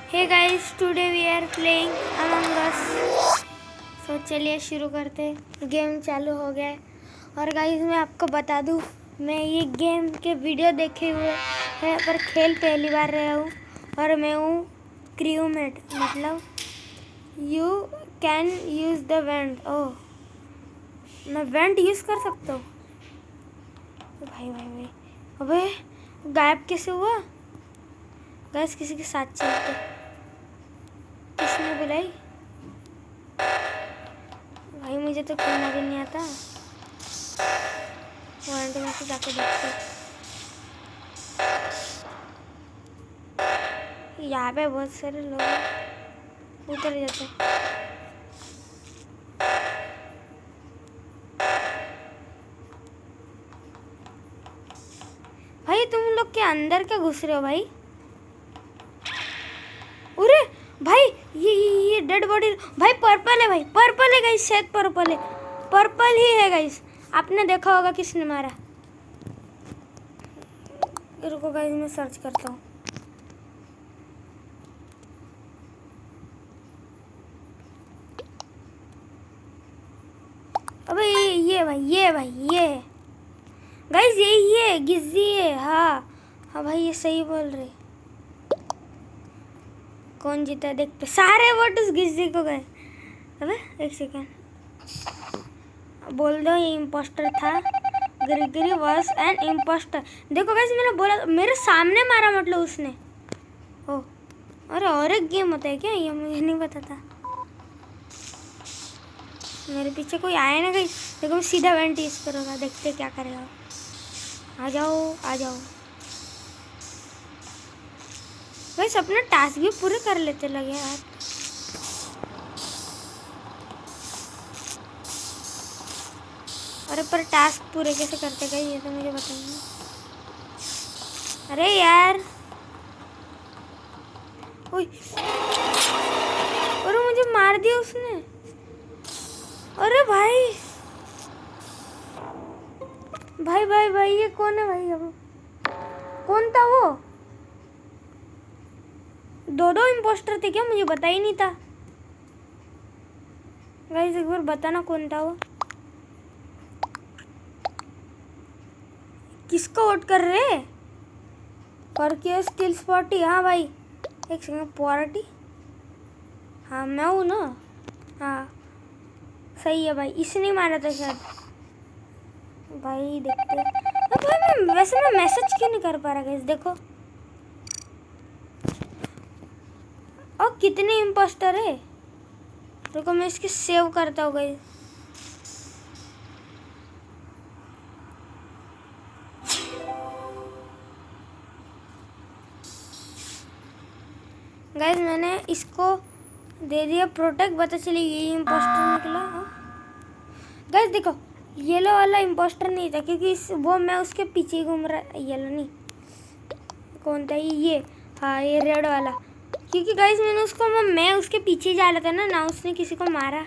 Hey guys, today we are playing Among Us. तो चलिए शुरू करते हैं। गेम चालू हो गया है। और गाइस मैं आपको बता दूं, मैं ये गेम के वीडियो देखे हुए है पर खेल पहली बार रहा हूँ। और मैं हूँ क्रूमेट, मतलब you can use the vent. Oh, मैं वेंट यूज़ कर सकता हूँ। भाई भाई भाई, अबे गायब कैसे हुआ? गाइस किसी के साथ चलते। किसने बुलाई? भाई मुझे तो खेलना भी नहीं आता। वारंटी में से जाके देखते। यहाँ पे बहुत सारे लोग हैं। उतर जाते। भाई तुम लोग के अंदर क्या घुस रहे हो भाई? अरे भाई ये डेड बॉडी भाई पर्पल है। भाई पर्पल है गाइस, शायद पर्पल है। पर्पल ही है गाइस। आपने देखा होगा किसने मारा। रुको गाइस, मैं सर्च करता हूँ। अबे ये भाई, ये गाइस यही है, गिज्जी है। हाँ हाँ भाई, ये सही बोल रहे। कौन जीता देखते। सारे वोट उस गिज्जी को गए। अबे एक सेकेंड, बोल दो ये इम्पोस्टर था। गिरी वॉज एन इम्पोस्टर। देखो गाइस, मैंने बोला मेरे सामने मारा, मतलब उसने। ओ अरे और एक गेम होता है क्या? ये मुझे नहीं पता था। मेरे पीछे कोई आया ना गाइस। देखो मैं सीधा वेंट यूज करूँगा, देखते क्या करेगा। आ जाओ आ जाओ गाइस, अपने टास्क भी पूरे कर लेते लगे यार। अरे पर टास्क पूरे कैसे करते गए ये तो मुझे बताइए। अरे यार, ओए, अरे मुझे मार दिया उसने। अरे भाई भाई भाई भाई, ये कौन है भाई? अब कौन था वो? दो इम्पोस्टर थे क्या? मुझे पता ही नहीं था गाइस। एक बार बताना कौन था वो। किसको वोट कर रहे? पर स्टिल स्पॉटी। हाँ भाई, एक सेकंड। पॉर्टी, हाँ मैं हूँ ना। हाँ सही है भाई, इसने मारा था शायद। भाई देखते। भाई मैं वैसे मैं मैसेज क्यों नहीं कर पा रहा गाइस? देखो और कितने इम्पोस्टर है। रुको मैं इसकी सेव करता हूँ गाइस। गाइस मैंने इसको दे दिया प्रोटेक्ट, पता चली ये इम्पोस्टर निकला। गाइस देखो, येलो वाला इम्पोस्टर नहीं था क्योंकि वो मैं उसके पीछे घूम रहा। येलो नहीं, कौन था ये? हाँ ये रेड वाला। क्योंकि गाइस मैंने उसको मैं उसके पीछे जा रहा था ना उसने किसी को मारा।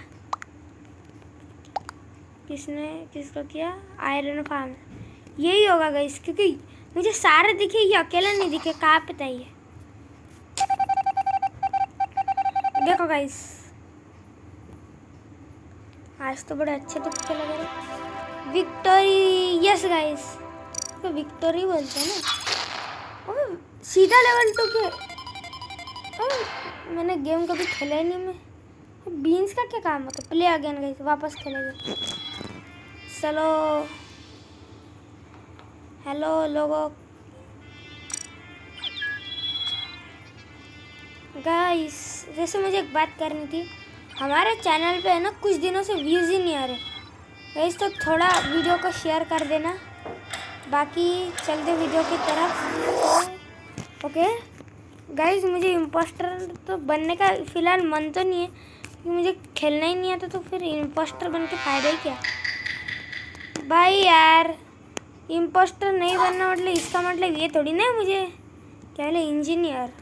किसने किसको किया? आयरन फार्म यही होगा गाइस, क्योंकि मुझे सारे दिखे, ये अकेला नहीं दिखे। कहाँ पे था ये? देखो गाइस, आज तो बड़े अच्छे तुक्के लग रहे। विक्टोरी, यस गाइस, तो विक्टोरी बोलते हैं ना। ओह सीधा लेवल 2 के। मैंने गेम कभी खेला ही नहीं। मैं बीन्स का क्या काम होता? प्ले अगेन गाइस, वापस खेलेंगे। चलो हेलो लोगों। गाइस वैसे मुझे एक बात करनी थी। हमारे चैनल पे है ना कुछ दिनों से व्यूज़ ही नहीं आ रहे गाइस, तो थोड़ा वीडियो को शेयर कर देना। बाकी चलते वीडियो की तरफ। ओके गाइस, मुझे इम्पोस्टर तो बनने का फ़िलहाल मन तो नहीं है क्योंकि मुझे खेलना ही नहीं आता। तो फिर इम्पोस्टर बन के फ़ायदा ही क्या भाई? यार इम्पोस्टर नहीं बनना मतलब इसका मतलब ये थोड़ी ना है मुझे क्या बोले इंजीनियर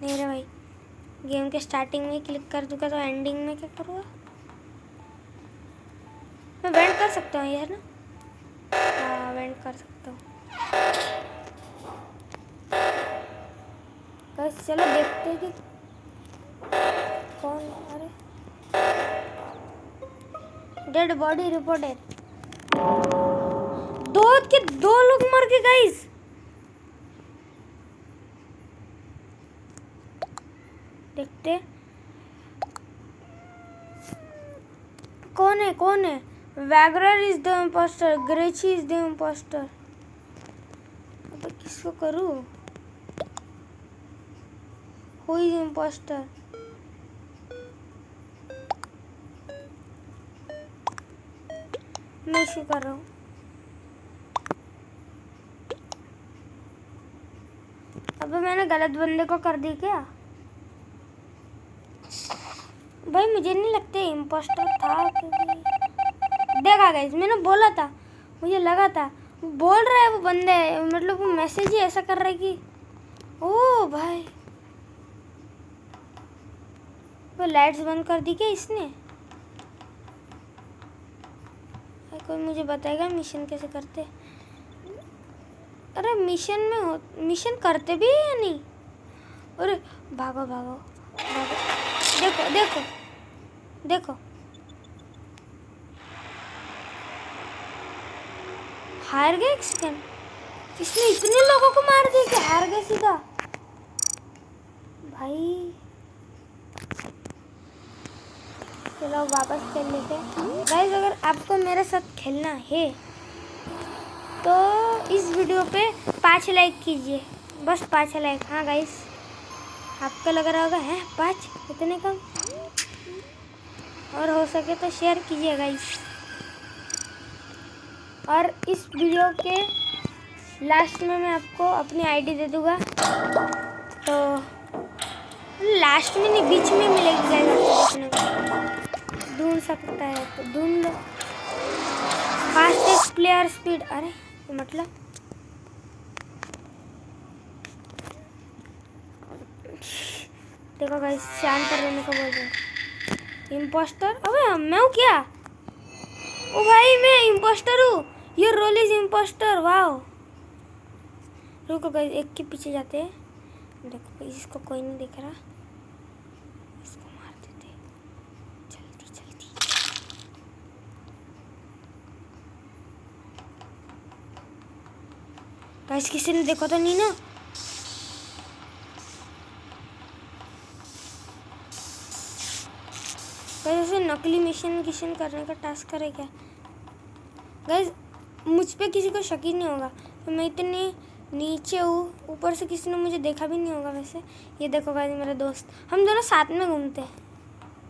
नहीं रे भाई। गेम के स्टार्टिंग में क्लिक कर दूंगा तो एंडिंग में क्या करूँगा? मैं वेंट कर सकता हूँ यार ना। हाँ वेंट कर सकता हूँ। चलो देखते हैं कि कौन। अरे डेड बॉडी रिपोर्टेड। दो लोग मर गए गाइस। देखते कौन है। वैगरर इज द इम्पोस्टर, ग्रेची इज द इम्पोस्टर। अब किसको करूं? Who is impostor? मैं इशू कर रहा हूँ। अब मैंने गलत बंदे को कर दी क्या? भाई मुझे नहीं लगता इम्पोस्टर था क्योंकि देखा गाइस, मैंने बोला था, मुझे लगा था। बोल रहा है वो बंदे, मतलब वो मैसेज ही ऐसा कर रहा है कि ओ भाई। वो लाइट्स बंद कर दी क्या इसने? कोई मुझे बताएगा मिशन कैसे करते? अरे मिशन करते भी है या नहीं? अरे भागो भागो भागो। देखो देखो देखो, हार गए एक सेकंड। इसने इतने लोगों को मार दिया कि हार गए सीधा। भाई चलो वापस खेल लेते हैं। गाइस अगर आपको मेरे साथ खेलना है तो इस वीडियो पे 5 लाइक कीजिए, बस 5 लाइक। हाँ गाइस, आपको लग रहा होगा है 5 इतने कम, और हो सके तो शेयर कीजिए गाइस। और इस वीडियो के लास्ट में मैं आपको अपनी आईडी दे दूँगा, तो लास्ट में नहीं बीच में मिलेगी गाइस आपको देखने को। ढूंढ सकता है तो ढूंढ लो। Fastest player speed. अरे मतलब देखो गाइस, शांत रहने को बोल रहे। इम्पोस्टर? अबे मैं हूँ क्या? ओ भाई मैं इम्पोस्टर हूँ। ये रोल इज इम्पोस्टर। वाओ, रुको गाइस, एक के पीछे जाते हैं। देखो इसको कोई नहीं दिख रहा, इसको मार देते जल्दी जल्दी। गाइस किसी ने देखा तो नहीं ना? गाइस नकली मिशन करने का टास्क करे क्या? गाइस मुझ पे किसी को शक ही नहीं होगा, तो मैं इतने नीचे हूँ, ऊपर से किसी ने मुझे देखा भी नहीं होगा वैसे। ये देखो गाइस मेरा दोस्त, हम दोनों साथ में घूमते हैं।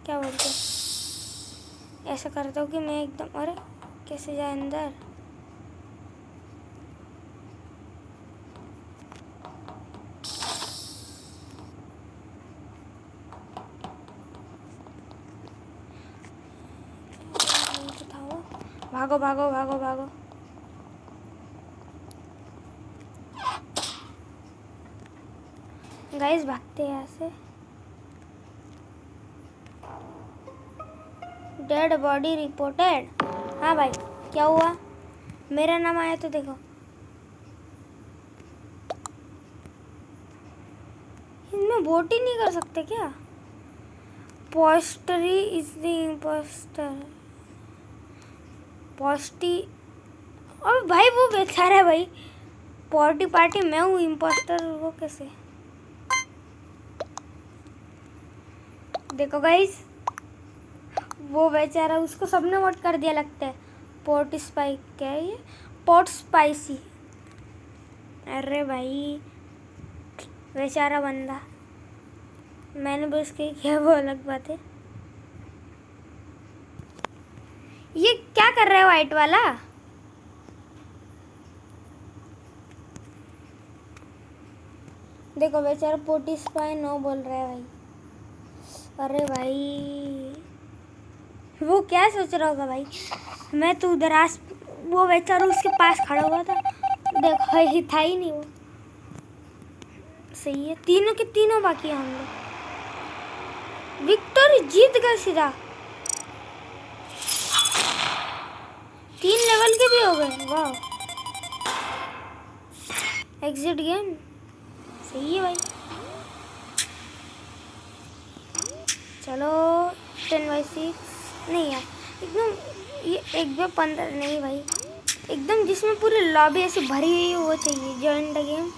क्या बोलते हैं? ऐसा करता हूँ कि मैं एकदम, अरे कैसे जाए अंदर? भागो भागो भागो भागो। गाइस भागते हैं यहाँ से। Dead body reported. हाँ भाई क्या हुआ? मेरा नाम आया तो देखो। इनमें वोट ही नहीं कर सकते क्या? पोस्टरी इज द इम्पोस्टर। पोस्टी, और भाई वो बेचारा है भाई। पार्टी मैं हूँ इम्पोस्टर, वो कैसे? देखो गाइस, वो बेचारा, उसको सबने वोट कर दिया लगता है। पोर्ट स्पाई, क्या है ये? Port spicy. अरे भाई बेचारा बंदा, मैंने भी उसके किया वो अलग बात है। ये क्या कर रहा है वाइट वाला? देखो बेचारा पोर्ट स्पाई नो बोल रहा है भाई। अरे भाई वो क्या सोच रहा होगा भाई? मैं तो उधर वो बेचारा उसके पास खड़ा हुआ था, देखो ही था ही नहीं वो। सही है, तीनों के तीनों बाकी हैं हम लोग। विक्टोरी जीत गए सीधा, 3 लेवल के भी हो गए। वाह, एग्जिट गेम। सही है भाई। चलो 10/6 नहीं यार, एकदम ये 1/15 नहीं भाई, एकदम जिसमें पूरी लॉबी ऐसी भरी हुई वो चाहिए। जॉइन द गेम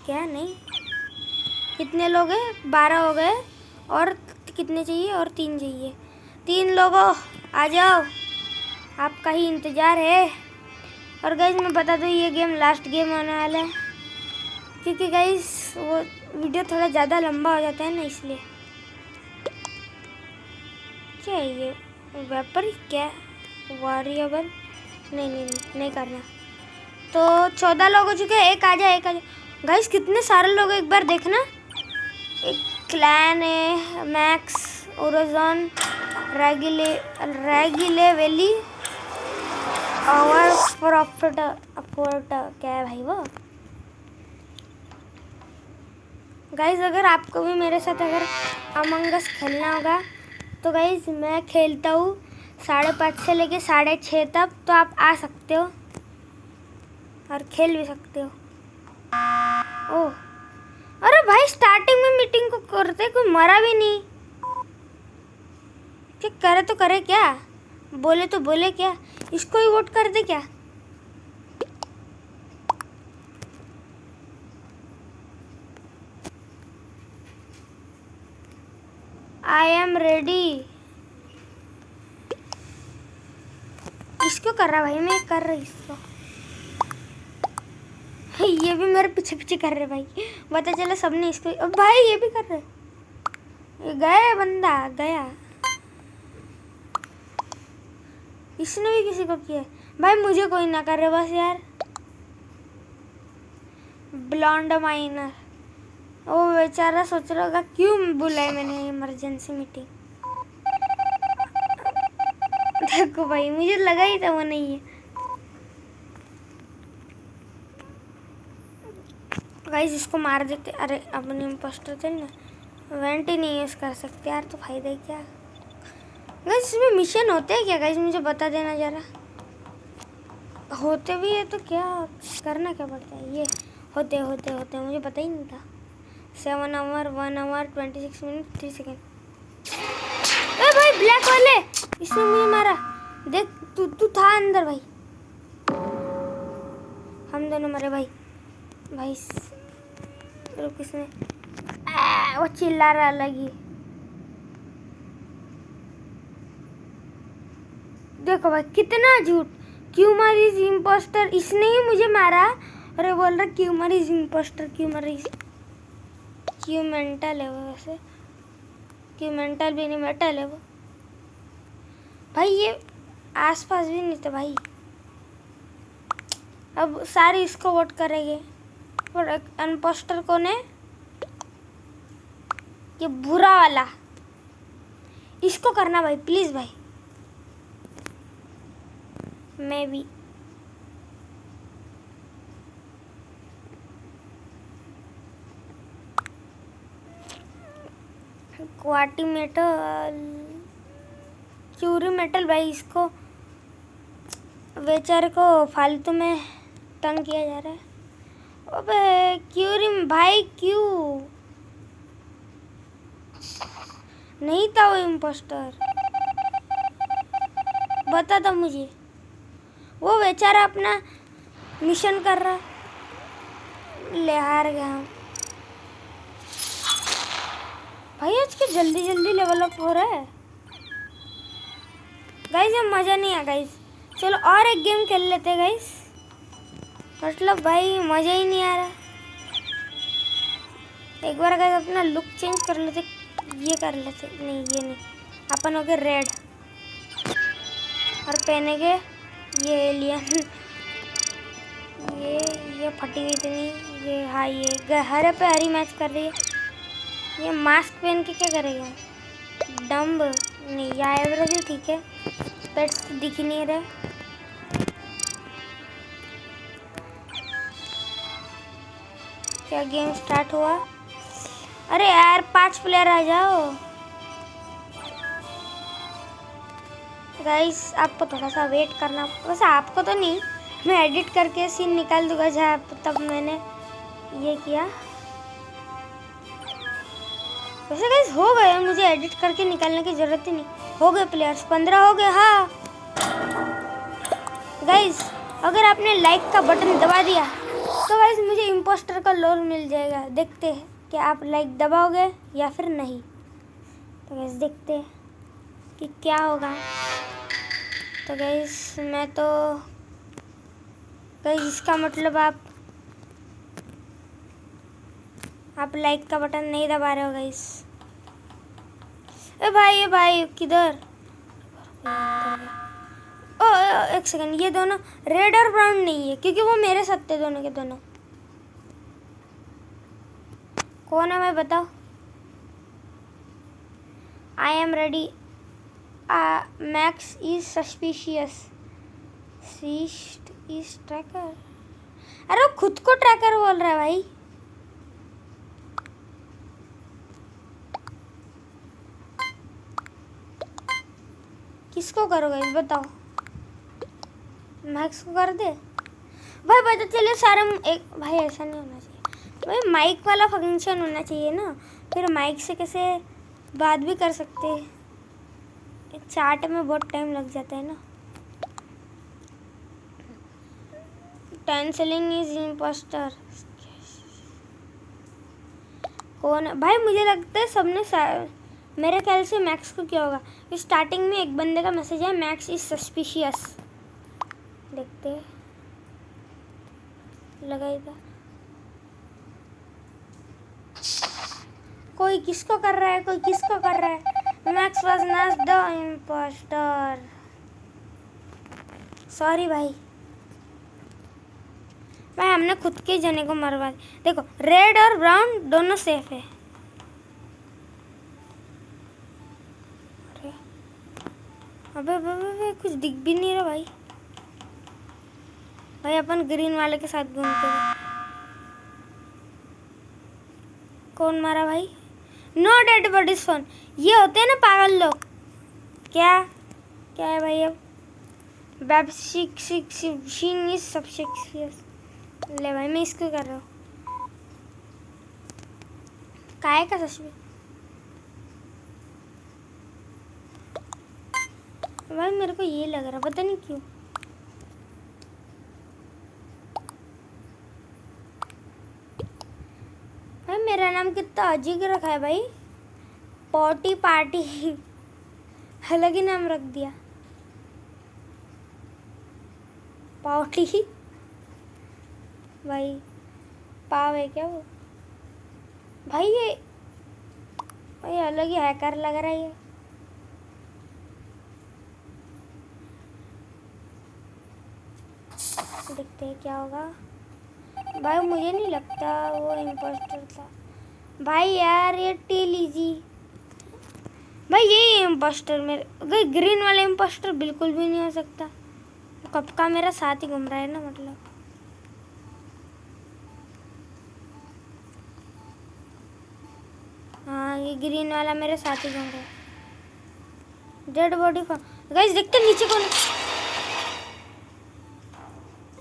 क्या नहीं, कितने लोग हैं? 12 हो गए और कितने चाहिए? और 3 चाहिए। 3 लोगों आ जाओ, आपका ही इंतज़ार है। और गाइस मैं बता दूँ ये गेम लास्ट गेम होने वाला है, क्योंकि गाइस वो वीडियो थोड़ा ज़्यादा लंबा हो जाता है ना, इसलिए। क्या है ये वेपर? क्या वॉरिएबल? नहीं करना। तो 14 लोग हो चुके हैं। एक आ जाए गाइस, कितने सारे लोग एक बार देखना। एक क्लैन है, मैक्स, ओरोजॉन, रैगिले वैली और प्रॉफिट क्या है भाई वो। गाइस अगर आपको भी मेरे साथ अगर अमंग अस खेलना होगा तो गाइस मैं खेलता हूँ 5:30 से लेके 6:30 तक, तो आप आ सकते हो और खेल भी सकते हो। ओह अरे भाई, स्टार्टिंग में मीटिंग को करते, कोई मरा भी नहीं। क्या करे तो करे क्या, बोले तो बोले क्या, इसको ही वोट कर दे क्या? I am ready. इसको कर रहा भाई, मैं कर रही इसको। ये भी मेरे पीछे पीछे कर रहे भाई, पता चला सबने इसको। अब भाई ये भी कर रहे, ये गया बंदा गया। इसने भी किसी को किया भाई, मुझे कोई ना कर रहे बस यार। ब्लॉन्ड माइनर, वो बेचारा सोच रहा होगा क्यों बुलाए मैंने इमरजेंसी मीटिंग। देखो भाई, मुझे लगा ही था वो नहीं है। गाइस इसको मार देते। अरे अपने इम्पोस्टर थे ना, वेंट ही नहीं यूज़ कर सकते यार, तो फायदा ही क्या। गाइस इसमें मिशन होते हैं क्या? गाइस मुझे बता देना जरा, होते भी है तो क्या करना क्या पड़ता है? ये होते मुझे पता ही नहीं था। 7 आवर 1 आवर 26 मिनट 3 सेकेंड। अरे भाई ब्लैक वाले, इसने मुझे मारा। देख तू था अंदर भाई, हम दोनों मरे भाई। रुक, इसने वो चिल्ला रहा लगी। देखो भाई कितना झूठ। क्यूमर इज इम्पोस्टर, इसने ही मुझे मारा। अरे बोल रहा क्यूमर इज इम्पोस्टर, क्यूमर इज। क्यू मेंटल है वो, वैसे क्यू मेंटल भी नहीं, मेंटल है वो भाई। ये आसपास भी नहीं थे भाई। अब सारे इसको वोट करेंगे, और इम्पोस्टर कौन है? ये बुरा वाला, इसको करना भाई प्लीज भाई। मैं भी क्वाटी मेटल, क्यूरी मेटल भाई, इसको बेचारे को फालतू में तंग किया जा रहा है। अबे क्यूरी भाई, क्यों नहीं था वो इम्पोस्टर? बता दो मुझे। वो बेचारा अपना मिशन कर रहा, ले हार गया हम भाई। आज के जल्दी जल्दी लेवल अप हो रहा है गाइस, अब मज़ा नहीं आ गाइस। चलो और एक गेम खेल लेते हैं गाइस, मतलब भाई मज़ा ही नहीं आ रहा। एक बार गाइस अपना लुक चेंज कर लेते, ये कर लेते। नहीं ये नहीं, अपन हो गए रेड और पहनेंगे ये एलियन। ये फटी हुई इतनी, ये हाँ ये हरे पे हरी मैच कर रही है। ये मास्क पहन के क्या करेगा? डम्ब नहीं, या एवरेज है, ठीक है। पेट्स दिख ही नहीं रहे। क्या गेम स्टार्ट हुआ? अरे यार 5 प्लेयर आ जाओ गाइस। आपको थोड़ा सा वेट करना, वैसे आपको तो नहीं, मैं एडिट करके सीन निकाल दूंगा जहाँ तब मैंने ये किया। वैसे गाइस हो गए, मुझे एडिट करके निकालने की ज़रूरत ही नहीं। हो गए प्लेयर्स, 15 हो गए। हाँ गाइस, अगर आपने लाइक का बटन दबा दिया तो गाइस मुझे इम्पोस्टर का लोल मिल जाएगा। देखते हैं कि आप लाइक दबाओगे या फिर नहीं। तो गाइस देखते हैं कि क्या होगा। तो गाइस मैं तो गाइस इसका मतलब आप लाइक का बटन नहीं दबा रहे हो गाइस। ए भाई किधर? ओ एक सेकंड, ये दोनों रेड और ब्राउन नहीं है क्योंकि वो मेरे साथ थे दोनों के दोनों। कौन है भाई बताओ? I am ready. Max is suspicious. Cyst is tracker. अरे वो खुद को ट्रैकर बोल रहा है भाई। किसको करोगे इस बताओ? मैक्स को कर दे भाई। पता चले सारे एक भाई, ऐसा नहीं होना चाहिए भाई। माइक वाला फंक्शन होना चाहिए ना, फिर माइक से कैसे बात भी कर सकते हैं। चार्ट में बहुत टाइम लग जाता है ना। Cancelling is impostor. कौन भाई? मुझे लगता है सबने मेरे ख्याल से मैक्स को क्या होगा। स्टार्टिंग में एक बंदे का मैसेज है, मैक्स इज सस्पिशियस। देखते हैं, लगाएगा कोई किसको कर रहा है, कोई किसको कर रहा है। Max was not the impostor. Sorry भाई हमने खुद के जने को मरवा दिया। देखो रेड और ब्राउन दोनों सेफ है। अबे कुछ दिख भी नहीं रहा भाई। अपन ग्रीन वाले के साथ घूमते हैं। कौन मारा भाई? No dead bodies found. ये होते हैं ना पागल लोग। क्या है भाई? अब ले भाई, मैं इसको कर रहा हूँ। काय का तस्वीर भाई, मेरे को ये लग रहा पता नहीं क्यों। भाई मेरा नाम कितना अजीब रखा है भाई। पॉटी पार्टी अलग ही नाम रख दिया। पॉटी भाई, पाव है क्या वो? भाई ये भाई अलग ही हैकर लग रहा है ये। देखते हैं क्या होगा। भाई मुझे नहीं लगता वो इम्पोस्टर था भाई। यार ये टी लीजी भाई, ये इम्पोस्टर मेरे ग्रीन वाला इम्पोस्टर बिल्कुल भी नहीं हो सकता। कब का मेरा साथ ही घूम रहा है ना, मतलब। हाँ ये ग्रीन वाला मेरे साथ ही घूम रहा है। डेड बॉडी गाइस देखते नीचे कौन है।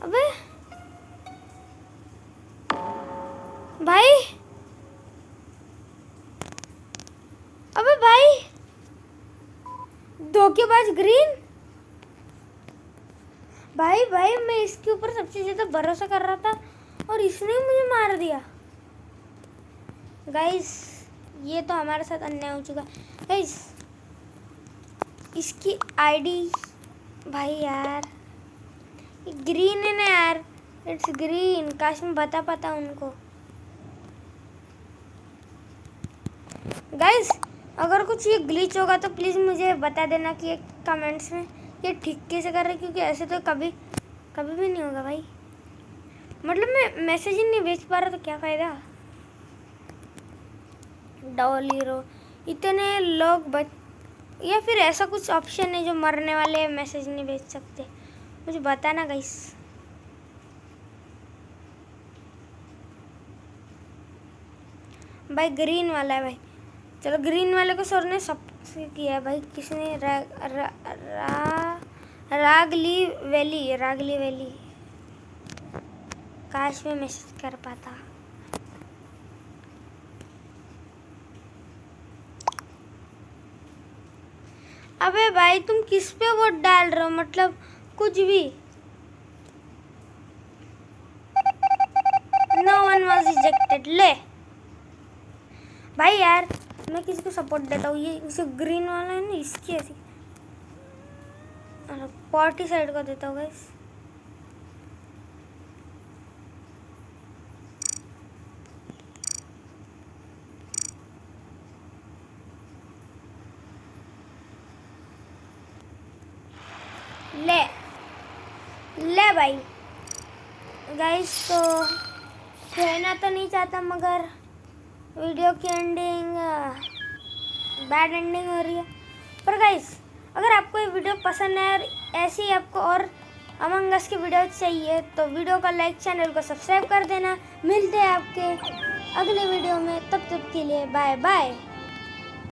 अबे भाई, अबे भाई धोखेबाज ग्रीन। भाई मैं इसके ऊपर सबसे ज्यादा भरोसा कर रहा था और इसने मुझे मार दिया। गाइस ये तो हमारे साथ अन्याय हो चुका है। गाइस इसकी आईडी भाई यार ग्रीन है ना यार, इट्स ग्रीन। काश में बता पाता उनको। गाइस अगर कुछ ये ग्लिच होगा तो प्लीज़ मुझे बता देना कि एक कमेंट्स में ये ठीक कैसे कर रहे, क्योंकि ऐसे तो कभी भी नहीं होगा भाई। मतलब मैं मैसेज ही नहीं भेज पा रहा तो क्या फ़ायदा। डॉली रो इतने लोग या फिर ऐसा कुछ ऑप्शन है जो मरने वाले मैसेज नहीं भेज सकते, मुझे बताना गाइस। भाई ग्रीन वाला है भाई। चलो ग्रीन वाले को सर ने सब किया है भाई। किसने रागली वैली। काश में मैसेज कर पाता। अबे भाई तुम किस पे वोट डाल रहे हो, मतलब कुछ भी। No one was rejected. ले भाई यार, मैं किसी को सपोर्ट देता हूँ, ये इसे ग्रीन वाला है ना, इसकी ऐसी पार्टी साइड को देता हूँ गाइस। ले ले भाई गाइस, तो कहना तो नहीं चाहता मगर वीडियो की एंडिंग बैड एंडिंग हो रही है। पर गाइस अगर आपको ये वीडियो पसंद है और ऐसी ही आपको और अमंग अस की वीडियो चाहिए तो वीडियो को लाइक, चैनल को सब्सक्राइब कर देना। मिलते हैं आपके अगले वीडियो में, तब तक के लिए बाय बाय।